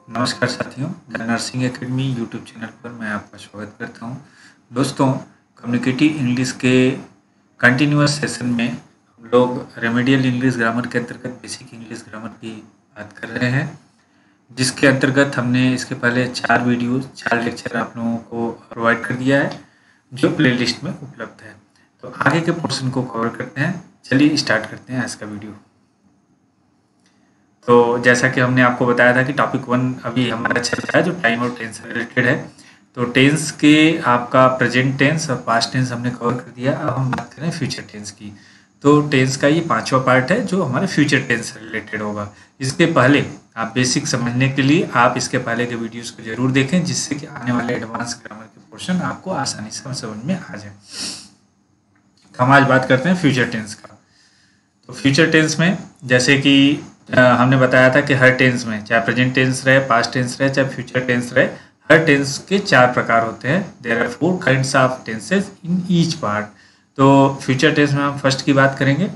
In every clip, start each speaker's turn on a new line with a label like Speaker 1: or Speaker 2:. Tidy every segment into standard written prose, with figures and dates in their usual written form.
Speaker 1: नमस्कार साथियों, the nursing academy YouTube channel पर मैं आपका स्वागत करता हूं। दोस्तों, कम्युनिकेटिव इंग्लिश के कंटिन्यूअस सेशन में हम लोग रेमेडियल इंग्लिश ग्रामर के अंतर्गत बेसिक इंग्लिश ग्रामर की बात कर रहे हैं, जिसके अंतर्गत हमने इसके पहले 4 लेक्चर आप लोगों को प्रोवाइड कर दिया है, जो प्लेलिस्ट में उपलब्ध है। तो आगे के पोर्शन को कवर करते हैं। चलिए स्टार्ट करते हैं आज का वीडियो। तो जैसा कि हमने आपको बताया था कि टॉपिक 1 अभी हमारा चल रहा है, जो टाइम और टेंस से रिलेटेड है। तो टेंस के आपका प्रेजेंट टेंस और पास्ट टेंस हमने कवर कर दिया। अब हम बात करें फ्यूचर टेंस की। तो टेंस का ये 5वां पार्ट है, जो हमारे फ्यूचर टेंस से रिलेटेड होगा। इसके पहले आप बेसिक समझने के लिए आप इसके पहले के वीडियोज़ को जरूर देखें, जिससे कि आने वाले एडवांस ग्रामर के पोर्शन आपको आसानी से समझ में आ जाए। तो हम आज बात करते हैं फ्यूचर टेंस का। तो फ्यूचर टेंस में जैसे कि हमने बताया था कि हर टेंस में, चाहे प्रेजेंट टेंस रहे, पास्ट टेंस रहे, चाहे फ्यूचर टेंस रहे, हर टेंस के 4 प्रकार होते हैं। There are 4 kinds of tenses in each part. तो फ्यूचर टेंस में हम फर्स्ट की बात करेंगे,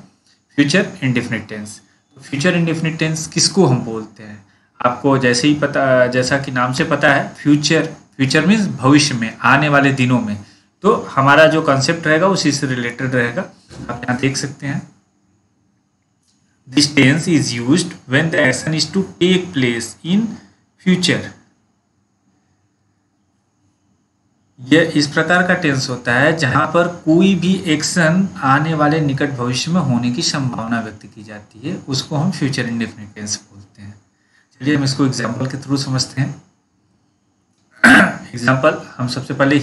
Speaker 1: फ्यूचर इंडेफिनिट टेंस। तो फ्यूचर इंडेफिनिट टेंस किसको हम बोलते हैं? आपको जैसे ही पता, जैसा कि नाम से पता है, फ्यूचर मीन्स भविष्य में, आने वाले दिनों में। तो हमारा जो कॉन्सेप्ट रहेगा उसी से रिलेटेड रहेगा। आप यहाँ देख सकते हैं, This tense is used when the action is to take place in future. यह इस प्रकार का टेंस होता है जहां पर कोई भी एक्शन आने वाले निकट भविष्य में होने की संभावना व्यक्त की जाती है, उसको हम फ्यूचर इंडेफिनिट टेंस बोलते हैं। चलिए हम इसको एग्जाम्पल के थ्रू समझते हैं। एग्जाम्पल, हम सबसे पहले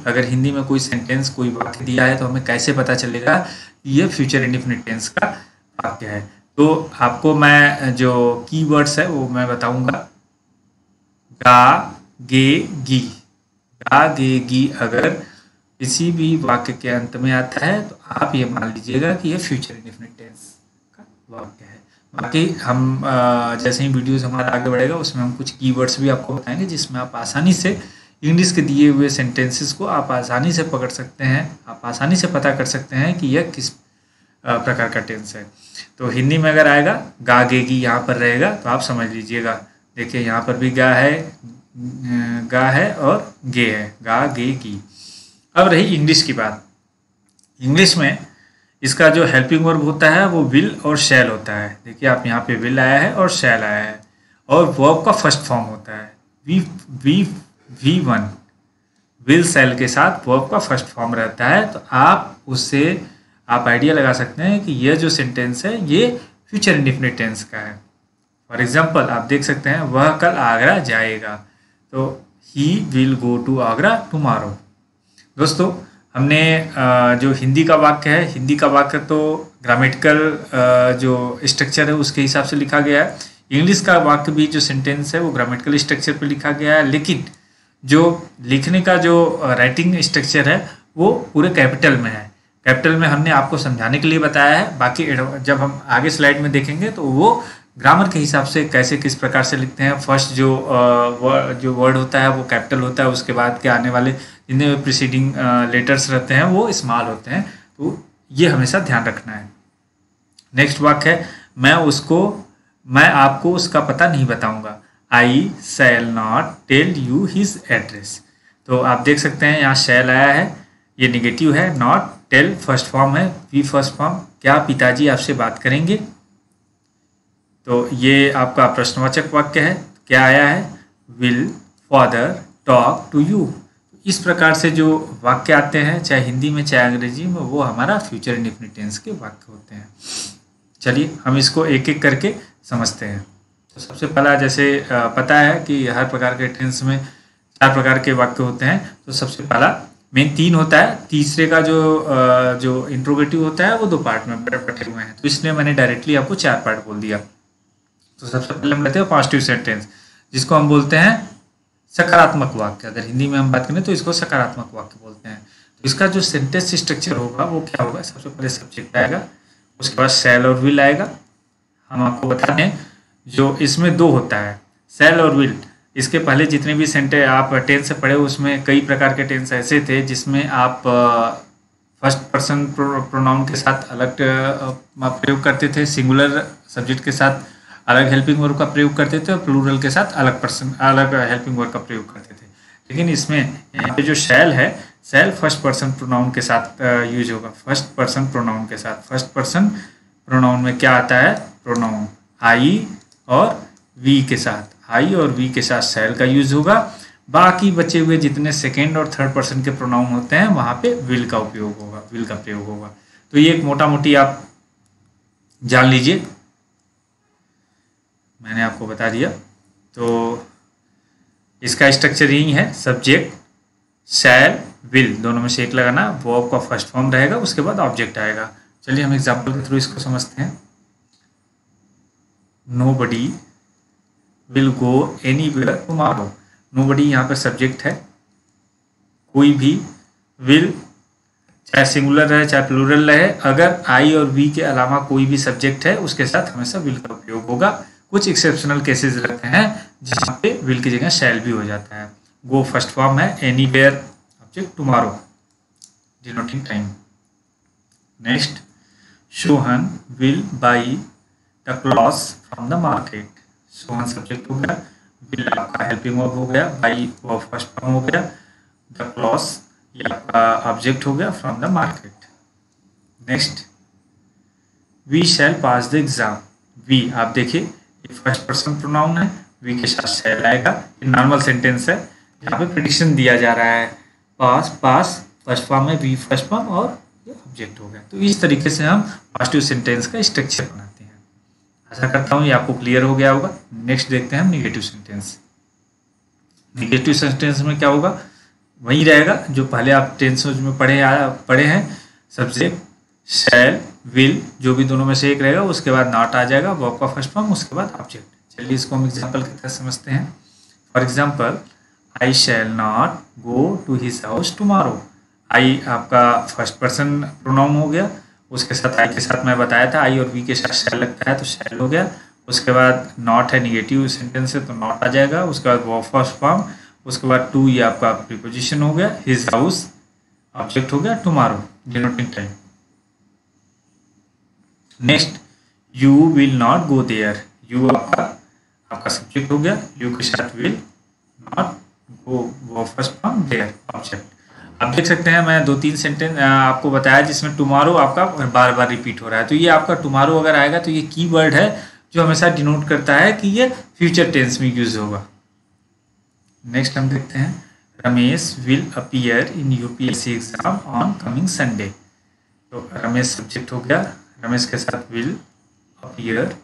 Speaker 1: अगर हिंदी में कोई सेंटेंस, कोई वाक्य दिया है तो हमें कैसे पता चलेगा कि यह फ्यूचर इंडेफिनिट टेंस का वाक्य है। तो आपको मैं जो कीवर्ड्स है वो मैं बताऊंगा। गा, गे, गी। गा, गे, गी अगर किसी भी वाक्य के अंत में आता है तो आप ये मान लीजिएगा कि ये फ्यूचर इंडेफिनिट टेंस का वाक्य है। बाकी हम जैसे ही वीडियोस हमारा आगे बढ़ेगा उसमें हम कुछ कीवर्ड्स भी आपको बताएंगे, जिसमें आप आसानी से इंग्लिश के दिए हुए सेंटेंसेस को आप आसानी से पकड़ सकते हैं, आप आसानी से पता कर सकते हैं कि यह किस प्रकार का टेंस है। तो हिंदी में अगर आएगा, गा, गे, गी यहाँ पर रहेगा तो आप समझ लीजिएगा। देखिए यहाँ पर भी गा है और गे है, गा, गे, गी। अब रही इंग्लिश की बात। इंग्लिश में इसका जो हेल्पिंग वर्ब होता है वो विल और शैल होता है। देखिए आप यहाँ पे विल आया है और शैल आया है, और वर्ब का फर्स्ट फॉर्म होता है V1। विल शैल के साथ वर्ब का फर्स्ट फॉर्म रहता है। तो आप उससे आइडिया लगा सकते हैं कि यह जो सेंटेंस है ये फ्यूचर इंडेफिनिट टेंस का है। फॉर एग्जांपल आप देख सकते हैं, वह कल आगरा जाएगा, तो he will go to Agra tomorrow. दोस्तों, हमने जो हिंदी का वाक्य है, हिंदी का वाक्य तो ग्रामेटिकल जो स्ट्रक्चर है उसके हिसाब से लिखा गया है। इंग्लिश का वाक्य भी जो सेंटेंस है वो ग्रामेटिकल स्ट्रक्चर पर लिखा गया है, लेकिन जो लिखने का जो राइटिंग स्ट्रक्चर है वो पूरे कैपिटल में है। कैपिटल में हमने आपको समझाने के लिए बताया है। बाकी जब हम आगे स्लाइड में देखेंगे तो वो ग्रामर के हिसाब से कैसे, किस प्रकार से लिखते हैं। फर्स्ट जो वर्ड होता है वो कैपिटल होता है, उसके बाद के आने वाले जितने भी प्रीसीडिंग लेटर्स रहते हैं वो स्मॉल होते हैं। तो ये हमेशा ध्यान रखना है। नेक्स्ट वाक्य है, मैं आपको उसका पता नहीं बताऊंगा। I shall not tell you his address. तो आप देख सकते हैं यहाँ शैल आया है, ये निगेटिव है, नॉट, टेल फर्स्ट फॉर्म है, वी फर्स्ट फॉर्म। क्या पिताजी आपसे बात करेंगे? तो ये आपका प्रश्नवाचक वाक्य है। क्या आया है? Will father talk to you. इस प्रकार से जो वाक्य आते हैं, चाहे हिंदी में चाहे अंग्रेजी में, वो हमारा फ्यूचर इंडेफिनिट टेंस के वाक्य होते हैं। चलिए हम इसको एक एक करके समझते हैं। तो सबसे पहला, जैसे पता है कि हर प्रकार के टेंस में 4 प्रकार के वाक्य होते हैं। तो सबसे पहला मेन 3 होता है, तीसरे का जो इंट्रोगेटिव होता है वो 2 पार्ट में बटे हुए हैं, तो इसलिए मैंने डायरेक्टली आपको 4 पार्ट बोल दिया। तो सबसे पहले हम लेते हैं पॉजिटिव सेंटेंस, जिसको हम बोलते हैं सकारात्मक वाक्य। अगर हिंदी में हम बात करें तो इसको सकारात्मक वाक्य बोलते हैं। तो इसका जो सेंटेंस स्ट्रक्चर होगा वो क्या होगा? सबसे पहले सब्जेक्ट आएगा, उसके बाद शैल और विल आएगा। हम आपको बता दें, जो इसमें 2 होता है, शैल और विल। इसके पहले जितने भी सेंटेंस आप टेंस से पढ़े उसमें कई प्रकार के टेंस ऐसे थे जिसमें आप फर्स्ट पर्सन प्रोनाउन के साथ अलग प्रयोग करते थे, सिंगुलर सब्जेक्ट के साथ अलग हेल्पिंग वर्ब का प्रयोग करते थे और प्लूरल के साथ अलग हेल्पिंग वर्ब का प्रयोग करते थे। लेकिन इसमें यहाँ पे जो शैल है, शैल फर्स्ट पर्सन प्रोनाउन के साथ यूज होगा। फर्स्ट पर्सन प्रोनाउन के साथ, फर्स्ट पर्सन प्रोनाउन में क्या आता है, प्रोनाउन आई और वी के साथ, आई और वी के साथ शैल का यूज होगा। बाकी बचे हुए जितने सेकेंड और थर्ड पर्सन के प्रोनाउन होते हैं वहां पे विल का उपयोग होगा, विल का प्रयोग होगा। तो ये एक मोटा मोटी आप जान लीजिए, मैंने आपको बता दिया। तो इसका स्ट्रक्चर यही है, सब्जेक्ट, शैल, विल, दोनों में से एक लगाना, वर्ब का फर्स्ट फॉर्म रहेगा, उसके बाद ऑब्जेक्ट आएगा। चलिए हम एग्जाम्पल के थ्रू इसको समझते हैं। Nobody will go anywhere tomorrow. Nobody यहाँ पर सब्जेक्ट है, कोई भी, विल चाहे सिंगुलर रहे चाहे प्लूरल रहे, अगर आई और वी के अलावा कोई भी सब्जेक्ट है उसके साथ हमेशा विल का उपयोग होगा। कुछ एक्सेप्शनल केसेस रहते हैं जहाँ पे विल की जगह शैल भी हो जाता है। गो फर्स्ट फॉर्म है, anywhere object, tomorrow denoting time. Next, Sohan will by the clothes from the market. Sohan subject हो गया, विल आपका हेल्पिंग वर्ब हो गया, बाई वर्ब फर्स्ट फॉर्म हो गया, द क्लॉथ्स ये आपका ऑब्जेक्ट हो गया, from the market. Next, we shall pass the exam. We आप देखिए ये फर्स्ट पर्सन प्रोनाउन है, वी के साथ शैल आएगा। ये नॉर्मल सेंटेंस है, यहाँ पे प्रेडिक्शन दिया जा रहा है। पास, पास फर्स्ट फॉर्म है, वी फर्स्ट फॉर्म और ये ऑब्जेक्ट हो गया। तो इस तरीके से हम पॉजिटिव सेंटेंस का स्ट्रक्चर बनाते हैं। आशा करता हूँ ये आपको क्लियर हो गया होगा। नेक्स्ट देखते हैं हम निगेटिव सेंटेंस। निगेटिव सेंटेंस में क्या होगा, वही रहेगा जो पहले आप टेंस में पढ़े हैं। सब्जेक्ट, शैल, विल, जो भी दोनों में से एक रहेगा, उसके बाद नॉट आ जाएगा, वर्ब का फर्स्ट फॉर्म, उसके बाद ऑब्जेक्ट। चलिए इसको हम एग्जाम्पल की तरह समझते हैं। For example, I shall not go to his house tomorrow. I आपका फर्स्ट पर्सन प्रोनाउन हो गया, उसके साथ आई के साथ मैं बताया था आई और वी के साथ शैल लगता है तो शैल हो गया। उसके बाद नॉट है, निगेटिव सेंटेंस है तो नॉट आ जाएगा, उसके बाद वर्ब फर्स्ट फॉर्म, उसके बाद टू ये आपका प्रीपोजिशन हो गया, हिज हाउस ऑब्जेक्ट हो गया, tomorrow denoting time. Next, you will not go there. You आपका सब्जेक्ट हो गया, यू के साथ विल, नॉट गो वो फर्स्ट फॉर्म, देयर ऑब्जेक्ट। आप देख सकते हैं मैं 2-3 सेंटेंस आपको बताया जिसमें टुमारो आपका बार बार रिपीट हो रहा है। तो ये आपका टुमारो अगर आएगा तो ये कीवर्ड है जो हमेशा डिनोट करता है कि ये फ्यूचर टेंस में यूज होगा। नेक्स्ट हम देखते हैं, Ramesh will appear in UPSC exam on coming Sunday. तो रमेश सब्जेक्ट हो गया, रमेश के साथ विल अपीयर,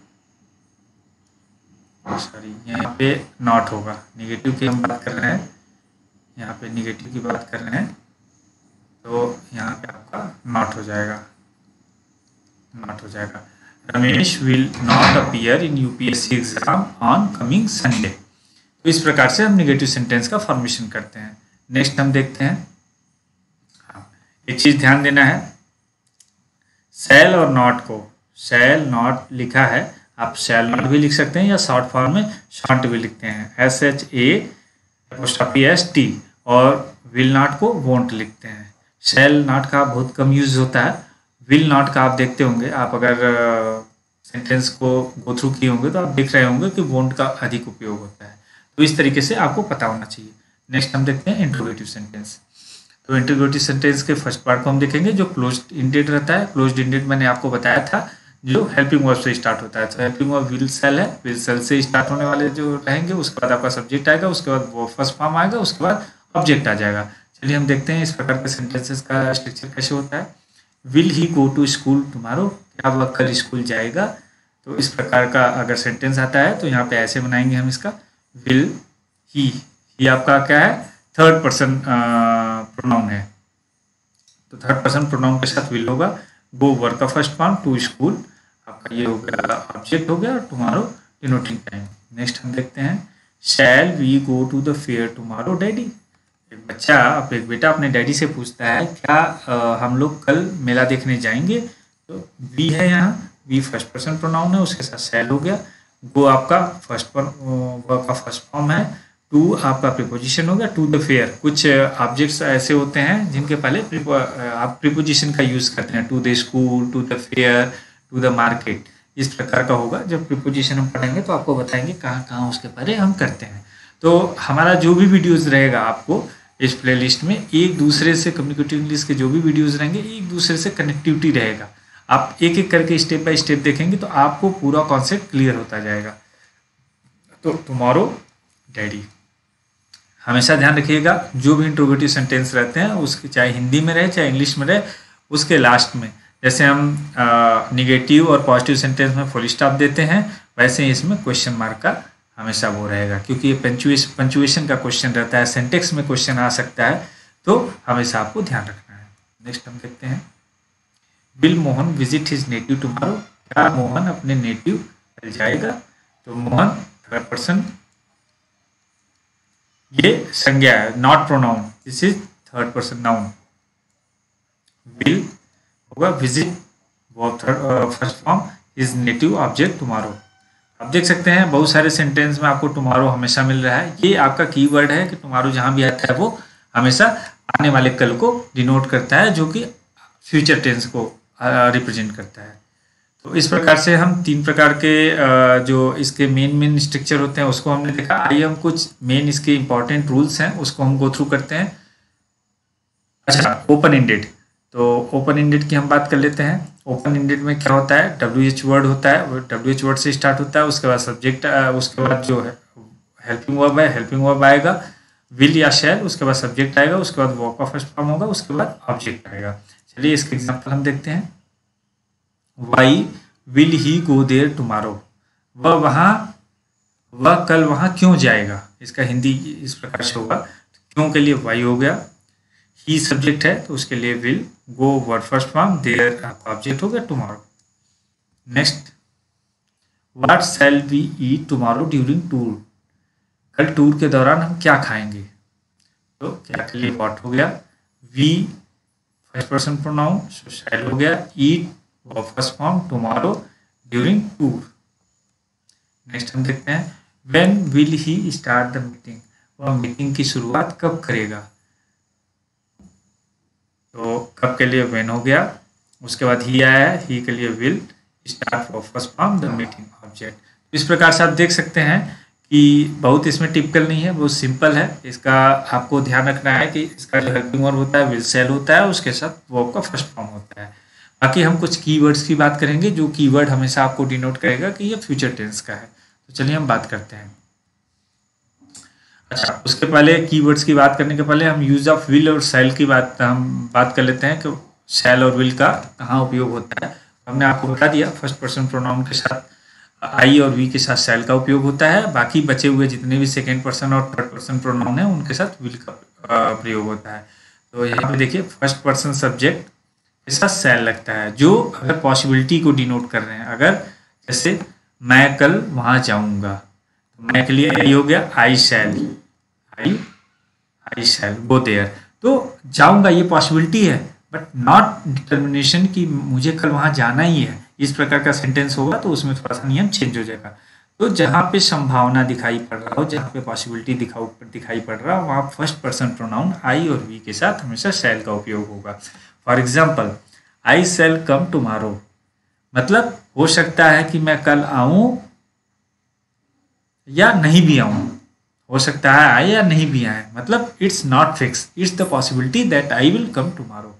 Speaker 1: सॉरी यहाँ पे नॉट होगा, निगेटिव की हम बात कर रहे हैं, यहाँ पे निगेटिव की बात कर रहे हैं तो यहाँ पे आपका नॉट हो जाएगा, नॉट हो जाएगा। Ramesh will not appear in UPSC exam on coming Sunday. तो इस प्रकार से हम निगेटिव सेंटेंस का फॉर्मेशन करते हैं। नेक्स्ट हम देखते हैं, हाँ एक चीज ध्यान देना है, शैल और नॉट को, शैल नॉट लिखा है, आप शैल नॉट भी लिख सकते हैं या शॉर्ट फॉर्म में शॉर्ट भी लिखते हैं, SHA'T, और विल नॉट को वोंट लिखते हैं। शैल नॉट का बहुत कम यूज होता है, विल नॉट का आप देखते होंगे, आप अगर सेंटेंस को गो थ्रू किए होंगे तो आप देख रहे होंगे कि वोंट का अधिक उपयोग होता है। तो इस तरीके से आपको पता होना चाहिए। नेक्स्ट हम देखते हैं इंट्रोगेटिव सेंटेंस। तो इंट्रोगेटिव सेंटेंस के फर्स्ट पार्ट को हम देखेंगे जो क्लोज्ड इंडेड रहता है। क्लोज्ड इंडेड मैंने आपको बताया था जो हेल्पिंग वर्ब से स्टार्ट होता है। तो हेल्पिंग वर्ब विल सेल है, विल सेल से स्टार्ट होने वाले जो रहेंगे, उसके बाद आपका सब्जेक्ट आएगा, उसके बाद वो फर्स्ट फॉर्म आएगा, उसके बाद ऑब्जेक्ट आ जाएगा। चलिए हम देखते हैं इस प्रकार के सेंटेंसेस का स्ट्रक्चर कैसे होता है। Will he go to school tomorrow, क्या वह कल स्कूल जाएगा। तो इस प्रकार का अगर सेंटेंस आता है तो यहाँ पे ऐसे बनाएंगे हम इसका, विल ही आपका क्या है, थर्ड पर्सन प्रोनाउन है, तो थर्ड पर्सन प्रोनाउन के साथ विल होगा, गो वर्ब का फर्स्ट फॉर्म, टू स्कूल आपका ये हो गया ऑब्जेक्ट हो गया, टुमारो डिनोटिंग टाइम। नेक्स्ट हम देखते हैं, shall we go to the fair tomorrow daddy. एक बच्चा एक बेटा अपने डैडी से पूछता है क्या हम लोग कल मेला देखने जाएंगे। तो वी है यहाँ, वी फर्स्ट पर्सन प्रोनाउन है, उसके साथ शैल हो गया, गो आपका वर्ब का फर्स्ट फॉर्म है, टू आपका प्रीपोजिशन हो गया, टू द फेयर। कुछ ऑब्जेक्ट्स ऐसे होते हैं जिनके पहले आप प्रीपोजिशन का यूज करते हैं, to the school, to the fair, to the market, इस प्रकार का होगा। जब प्रीपोजिशन हम पढ़ेंगे तो आपको बताएंगे कहाँ कहाँ उसके बारे हम करते हैं। तो हमारा जो भी वीडियोस रहेगा आपको इस प्लेलिस्ट में एक दूसरे से कम्युनिकेटिव इंग्लिश के जो भी वीडियोस रहेंगे एक दूसरे से कनेक्टिविटी रहेगा। आप एक एक करके स्टेप बाय स्टेप देखेंगे तो आपको पूरा कॉन्सेप्ट क्लियर होता जाएगा। तो टुमारो डैडी हमेशा ध्यान रखिएगा, जो भी इंट्रोगेटिव सेंटेंस रहते हैं उसके चाहे हिंदी में रहे चाहे इंग्लिश में रहे, उसके लास्ट में जैसे हम निगेटिव और पॉजिटिव सेंटेंस में फुल स्टॉप देते हैं वैसे ही इसमें क्वेश्चन मार्क का हमेशा वो रहेगा, क्योंकि ये पंचुएशन का क्वेश्चन रहता है, सेंटेक्स में क्वेश्चन आ सकता है, तो हमेशा आपको ध्यान रखना है। नेक्स्ट हम देखते हैं, will Mohan visit his native tomorrow, क्या मोहन अपने नेटिव कल जाएगा? तो मोहन थर्ड पर्सन, ये संज्ञा है not pronoun, this is third person noun. Will होगा विजिट वो first form, his native object tomorrow. आप देख सकते हैं बहुत सारे सेंटेंस में आपको टुमारो हमेशा मिल रहा है। ये आपका कीवर्ड है कि टुमारो जहां भी आता है वो हमेशा आने वाले कल को डिनोट करता है, जो कि फ्यूचर टेंस को रिप्रेजेंट करता है। तो इस प्रकार से हम तीन प्रकार के जो इसके मेन स्ट्रक्चर होते हैं उसको हमने देखा। आइए हम कुछ मेन इसके इंपॉर्टेंट रूल्स हैं उसको हम गो थ्रू करते हैं। अच्छा, ओपन एंडेड, तो ओपन एंडेड की हम बात कर लेते हैं। ओपन एंडेड में क्या होता है, WH वर्ड होता है, WH वर्ड से स्टार्ट होता है, उसके बाद सब्जेक्ट, उसके बाद जो है हेल्पिंग वर्ब है, हेल्पिंग वर्ब आएगा, विल या शैल, उसके बाद सब्जेक्ट आएगा, उसके बाद वर्ब का फर्स्ट फॉर्म होगा, उसके बाद ऑब्जेक्ट आएगा। चलिए इसके एग्जांपल हम देखते हैं। Why will he go there tomorrow, वह कल वहां क्यों जाएगा? इसका हिंदी इस प्रकार से होगा, क्यों के लिए वाई हो गया, ही सब्जेक्ट है तो उसके लिए will, go word first form, there object हो गया tomorrow. Next, what shall we eat tomorrow during tour, कल टूर के दौरान हम क्या खाएंगे? तो क्या के लिए व्हाट हो गया, we first person pronoun, shall हो गया, eat verb first form, tomorrow during tour. Next हम देखते हैं, when will he start the meeting, वह मीटिंग की शुरुआत कब करेगा? तो कब के लिए व्हेन हो गया, उसके बाद ही आया है, ही के लिए will, start verb first form, the meeting object. इस प्रकार से आप देख सकते हैं कि बहुत इसमें टिपिकल नहीं है, बहुत सिंपल है। इसका आपको ध्यान रखना है कि इसका जो हेल्पिंग वर्ब होता है विल शैल होता है, उसके साथ वर्ब का फर्स्ट फॉर्म होता है। बाकी हम कुछ कीवर्ड्स की बात करेंगे, जो कीवर्ड हमेशा आपको डिनोट करेगा कि ये फ्यूचर टेंस का है। तो चलिए हम बात करते हैं। अच्छा, उसके पहले कीवर्ड्स की बात करने के पहले हम यूज ऑफ विल और शैल की बात कर लेते हैं कि शैल और विल का कहाँ उपयोग होता है। हमने आपको बता दिया फर्स्ट पर्सन प्रोनाउन के साथ आई और वी के साथ शैल का उपयोग होता है, बाकी बचे हुए जितने भी सेकेंड पर्सन और थर्ड पर्सन प्रोनाउन है उनके साथ विल का प्रयोग होता है। तो यहाँ पे देखिए फर्स्ट पर्सन सब्जेक्ट के साथ शैल लगता है, जो अगर पॉसिबिलिटी को डिनोट कर रहे हैं। अगर जैसे मैं कल वहां जाऊंगा, तो मैं के लिए आई हो गया, आई शैल गो देयर। तो जाऊंगा ये पॉसिबिलिटी है, बट नॉट डिटर्मिनेशन कि मुझे कल वहां जाना ही है। इस प्रकार का सेंटेंस होगा तो उसमें थोड़ा सा नियम चेंज हो जाएगा। तो जहां पे संभावना दिखाई पड़ रहा हो, जहां पे पॉसिबिलिटी दिखाई पड़ रहा हो, वहां फर्स्ट पर्सन प्रोनाउन आई और वी के साथ हमेशा शैल का उपयोग होगा। For example, I shall come tomorrow, मतलब हो सकता है कि मैं कल आऊं या नहीं भी आऊं, हो सकता है आए या नहीं भी आए, मतलब it's not fix, it's the possibility that I will come tomorrow.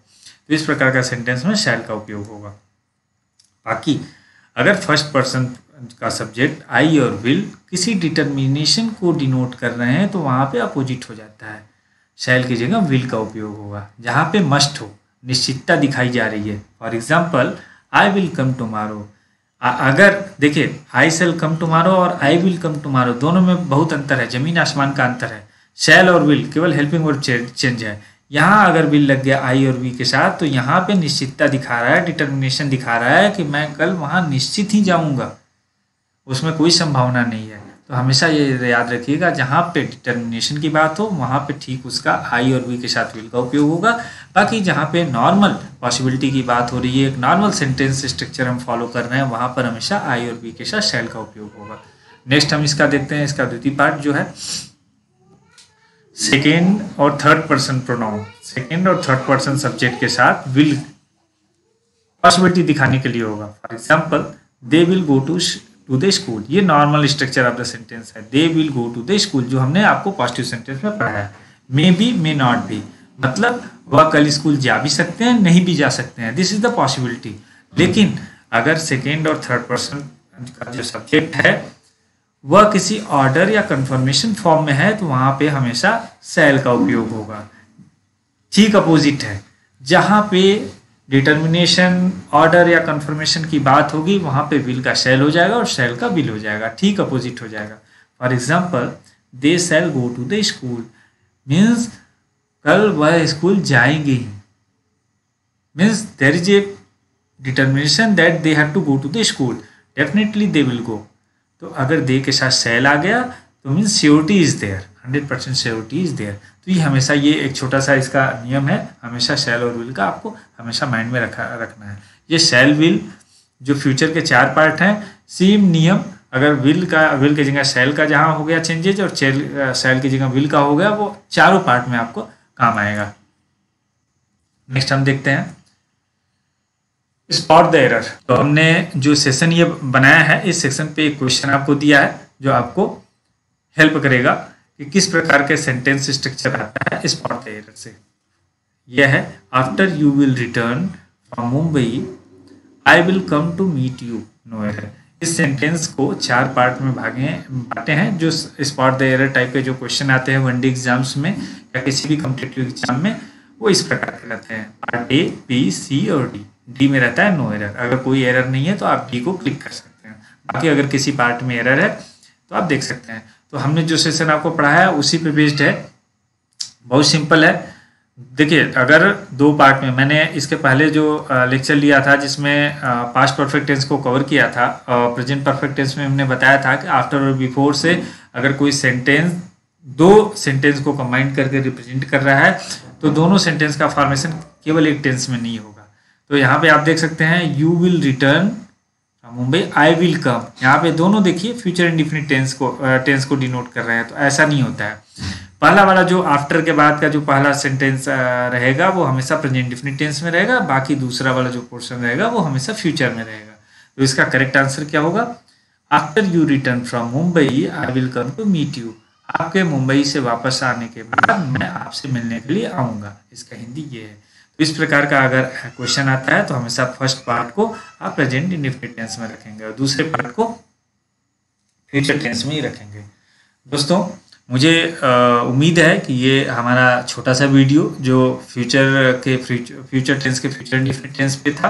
Speaker 1: तो इस प्रकार का सेंटेंस में शैल का उपयोग होगा। बाकी अगर फर्स्ट पर्सन का सब्जेक्ट आई और विल किसी डिटर्मिनेशन को डिनोट कर रहे हैं तो वहां पे अपोजिट हो जाता है, शैल की जगह विल का उपयोग होगा। जहां पे मस्ट हो, निश्चितता दिखाई जा रही है, for example I will come tomorrow. अगर देखिए आई शैल कम टुमारो और आई विल कम टुमारो दोनों में बहुत अंतर है, जमीन आसमान का अंतर है। शैल और विल केवल हेल्पिंग वर्ब चेंज है। यहाँ अगर विल लग गया आई और वी के साथ तो यहाँ पे निश्चितता दिखा रहा है, डिटर्मिनेशन दिखा रहा है कि मैं कल वहाँ निश्चित ही जाऊँगा, उसमें कोई संभावना नहीं है। तो हमेशा ये याद रखिएगा, जहाँ पे डिटर्मिनेशन की बात हो वहाँ पे ठीक उसका आई और वी के साथ विल का उपयोग होगा। बाकी जहाँ पे नॉर्मल पॉसिबिलिटी की बात हो रही है, एक नॉर्मल सेंटेंस स्ट्रक्चर हम फॉलो कर रहे हैं, वहाँ पर हमेशा आई और वी के साथ शैल का उपयोग होगा। नेक्स्ट हम इसका देखते हैं, इसका द्वितीय पार्ट जो है सेकेंड और थर्ड पर्सन प्रोनाउन। सेकेंड और थर्ड पर्सन सब्जेक्ट के साथ विल पॉसिबिलिटी दिखाने के लिए होगा। For example, they will go to the school, ये normal structure of the sentence है। They will go to the school जो हमने आपको पॉजिटिव सेंटेंस में पढ़ा है। May be may not be, मतलब वह कल स्कूल जा भी सकते हैं नहीं भी जा सकते हैं, दिस इज द पॉसिबिलिटी। लेकिन अगर सेकेंड और थर्ड पर्सन का जो सब्जेक्ट है वह किसी ऑर्डर या कंफर्मेशन फॉर्म में है तो वहां पे हमेशा शैल का उपयोग होगा। ठीक अपोजिट है, जहां पे डिटर्मिनेशन, ऑर्डर या कंफर्मेशन की बात होगी वहां पे विल का शैल हो जाएगा और शैल का विल हो जाएगा, ठीक अपोजिट हो जाएगा। For example, they shall go to the school means कल वह स्कूल जाएंगे ही, means there is a determination that they have to go to the school, definitely they will go. तो अगर दे के साथ शैल आ गया तो means surety is there, 100% surety is there. तो ये हमेशा, ये एक छोटा सा इसका नियम है, हमेशा शैल और विल का आपको हमेशा माइंड में रखना है। ये शैल विल जो फ्यूचर के 4 पार्ट हैं, सेम नियम अगर विल की जगह शैल का जहाँ हो गया चेंजेज और शैल की जगह विल का हो गया, वो चारों पार्ट में आपको काम आएगा। नेक्स्ट हम देखते हैं स्पॉट द एरर। तो हमने जो सेशन ये बनाया है, इस सेक्शन पे एक क्वेश्चन आपको दिया है जो आपको हेल्प करेगा कि किस प्रकार के सेंटेंस स्ट्रक्चर आता है स्पॉट द एरर से। यह है, after you will return from Mumbai I will come to meet you, no error. इस सेंटेंस को 4 पार्ट में बांटे हैं। जो स्पॉट द एरर टाइप के जो क्वेश्चन आते हैं वनडे एग्जाम्स में या किसी भी कॉम्पिटिटिव एग्जाम में, वो इस प्रकार के रहते हैं। पार्ट ए, बी, सी और डी। डी में रहता है नो एरर, अगर कोई एरर नहीं है तो आप डी को क्लिक कर सकते हैं। बाकी अगर किसी पार्ट में एरर है तो आप देख सकते हैं। तो हमने जो सेशन आपको पढ़ाया है उसी पे बेस्ड है, बहुत सिंपल है। देखिए, अगर 2 पार्ट में, मैंने इसके पहले जो लेक्चर लिया था जिसमें पास्ट परफेक्ट टेंस को कवर किया था, प्रेजेंट परफेक्ट टेंस में हमने बताया था कि आफ्टर और बिफोर से अगर कोई सेंटेंस 2 सेंटेंस को कंबाइन करके रिप्रेजेंट कर रहा है तो दोनों सेंटेंस का फॉर्मेशन केवल एक टेंस में नहीं होगा। तो यहाँ पे आप देख सकते हैं you will return Mumbai, I will कम, यहाँ पे दोनों देखिए फ्यूचर इंडिफिनिट टेंस को डिनोट कर रहे हैं। तो ऐसा नहीं होता है। पहला वाला जो आफ्टर के बाद का जो पहला सेंटेंस रहेगा वो हमेशा प्रेजेंट इंडिफिनिट टेंस में रहेगा, बाकी दूसरा वाला जो पोर्शन रहेगा वो हमेशा फ्यूचर में रहेगा। तो इसका करेक्ट आंसर क्या होगा? After you return from Mumbai I will come to meet you. आपके मुंबई से वापस आने के बाद मैं आपसे मिलने के लिए आऊँगा। इसका हिंदी ये है। तो इस प्रकार का अगर क्वेश्चन आता है तो हमेशा फर्स्ट पार्ट को आप प्रेजेंट इंडिफिनिट टेंस में रखेंगे और दूसरे पार्ट को फ्यूचर टेंस में ही रखेंगे। दोस्तों, मुझे उम्मीद है कि ये हमारा छोटा सा वीडियो जो फ्यूचर टेंस के फ्यूचर इंडिफिनिट टेंस पे था,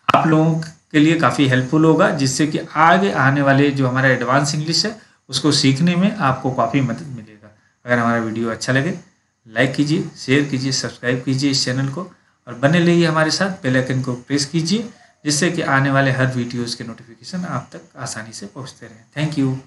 Speaker 1: आप लोगों के लिए काफ़ी हेल्पफुल होगा, जिससे कि आगे आने वाले जो हमारा एडवांस इंग्लिश है उसको सीखने में आपको काफ़ी मदद मिलेगा। अगर हमारा वीडियो अच्छा लगे लाइक कीजिए, शेयर कीजिए, सब्सक्राइब कीजिए इस चैनल को और बने रहिए हमारे साथ। बेल आइकन को प्रेस कीजिए जिससे कि आने वाले हर वीडियोज़ के नोटिफिकेशन आप तक आसानी से पहुंचते रहें। Thank you.